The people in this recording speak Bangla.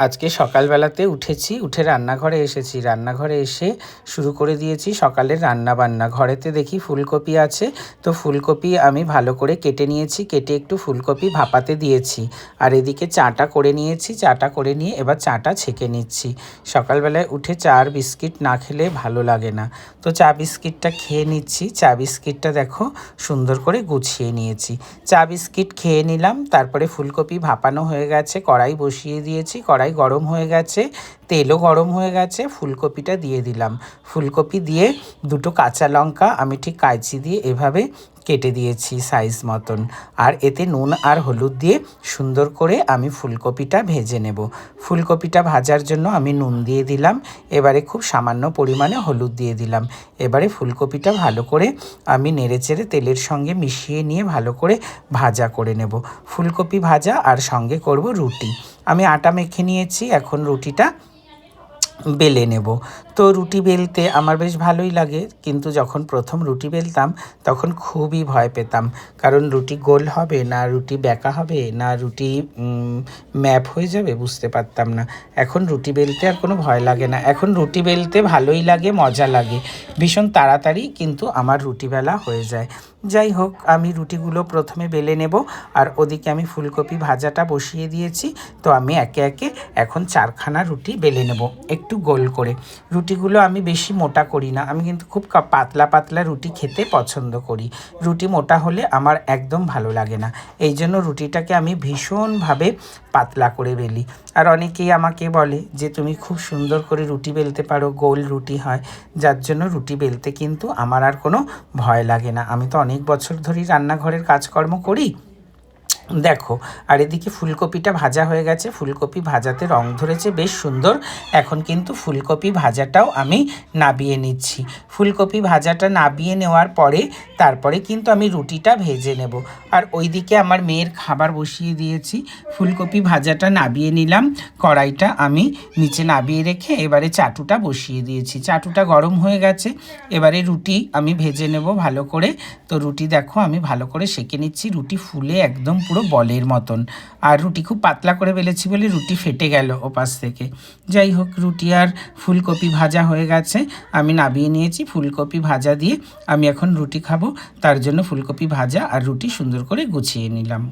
আজকে সকালবেলাতে উঠেছি, উঠে রান্নাঘরে এসেছি। রান্নাঘরে এসে শুরু করে দিয়েছি সকালের রান্নাবান্না। ঘরেতে দেখি ফুলকপি আছে, তো ফুলকপি আমি ভালো করে কেটে নিয়েছি। কেটে একটু ফুলকপি ভাপাতে দিয়েছি। আর এদিকে চাটা করে নিয়েছি। চাটা করে নিয়ে এবার চাটা ছেঁকে নিচ্ছি। সকালবেলায় উঠে চা আর বিস্কিট না খেলে ভালো লাগে না, তো চা বিস্কিটটা খেয়ে নিচ্ছি। চা বিস্কিটটা দেখো সুন্দর করে গুছিয়ে নিয়েছি। চা বিস্কিট খেয়ে নিলাম। তারপরে ফুলকপি ভাপানো হয়ে গেছে, কড়াই বসিয়ে দিয়েছি। কড়াই গরম হয়ে গেছে, তেলও গরম হয়ে গেছে, ফুলকপিটা দিয়ে দিলাম। ফুলকপি দিয়ে দুটো কাঁচা লঙ্কা আমি ঠিক কাঁচি দিয়ে এভাবে কেটে দিয়েছি সাইজ মতন। আর এতে নুন আর হলুদ দিয়ে সুন্দর করে আমি ফুলকপিটা ভেজে নেব। ফুলকপিটা ভাজার জন্য আমি নুন দিয়ে দিলাম, এবারে খুব সামান্য পরিমাণে হলুদ দিয়ে দিলাম। এবারে ফুলকপিটা ভালো করে আমি নেড়েচেড়ে তেলের সঙ্গে মিশিয়ে নিয়ে ভালো করে ভাজা করে নেব। ফুলকপি ভাজা আর সঙ্গে করব রুটি। আমি আটা মেখে নিয়েছি, এখন রুটিটা বেলে নেব। তো রুটি বেলতে আমার বেশ ভালোই লাগে, কিন্তু যখন প্রথম রুটি বেলতাম তখন খুবই ভয় পেতাম। কারণ রুটি গোল হবে না রুটি বেঁকা হবে না রুটি ম্যাপ হয়ে যাবে, বুঝতে পারতাম না। এখন রুটি বেলতে আর কোনো ভয় লাগে না। এখন রুটি বেলতে ভালোই লাগে, মজা লাগে ভীষণ। তাড়াতাড়ি কিন্তু আমার রুটি বেলা হয়ে যায়। যাই হোক, আমি রুটিগুলো প্রথমে বেলে নেব। আর ওদিকে আমি ফুলকপি ভাজাটা বসিয়ে দিয়েছি। তো আমি একে একে এখন 4খানা রুটি বেলে নেব একটু গোল করে। রুটিগুলো আমি বেশি মোটা করি না, আমি কিন্তু খুব পাতলা পাতলা রুটি খেতে পছন্দ করি। রুটি মোটা হলে আমার একদম ভালো লাগে না, এই জন্য রুটিটাকে আমি ভীষণভাবে পাতলা করে বেলি। আর অনেকেই আমাকে বলে যে তুমি খুব সুন্দর করে রুটি বেলতে পারো, গোল রুটি হয়, যার জন্য রুটি বেলতে কিন্তু আমার আর কোনো ভয় লাগে না। আমি তো অনেক বছর ধরেই রান্নাঘরের কাজকর্ম করি, দেখো। আর এদিকে ফুলকপিটা ভাজা হয়ে গেছে, ফুলকপি ভাজাতে রং ধরেছে বেশ সুন্দর। এখন কিন্তু ফুলকপি ভাজাটাও আমি নাবিয়ে নিচ্ছি। ফুলকপি ভাজাটা নাবিয়ে নেওয়ার পরে তারপরে কিন্তু আমি রুটিটা ভেজে নেব। আর ওইদিকে আমার মেয়ের খাবার বসিয়ে দিয়েছি। ফুলকপি ভাজাটা নাবিয়ে নিলাম, কড়াইটা আমি নিচে নাবিয়ে রেখে এবারে চাটুটা বসিয়ে দিয়েছি। চাটুটা গরম হয়ে গেছে, এবারে রুটি আমি ভেজে নেব ভালো করে। তো রুটি দেখো আমি ভালো করে সেঁকে নিচ্ছি। রুটি ফুলে একদম পুরো বলের মতন। আর রুটি খুব পাতলা করে বেলেছি বলে রুটি ফেটে গেল ওপাশ থেকে। যাই হোক, রুটি আর ফুলকপি ভাজা হয়ে গেছে, আমি নাবিয়ে নিয়েছি। ফুলকপি ভাজা দিয়ে আমি এখন রুটি খাবো, তার জন্য ফুলকপি ভাজা আর রুটি সুন্দর করে গুছিয়ে নিলাম।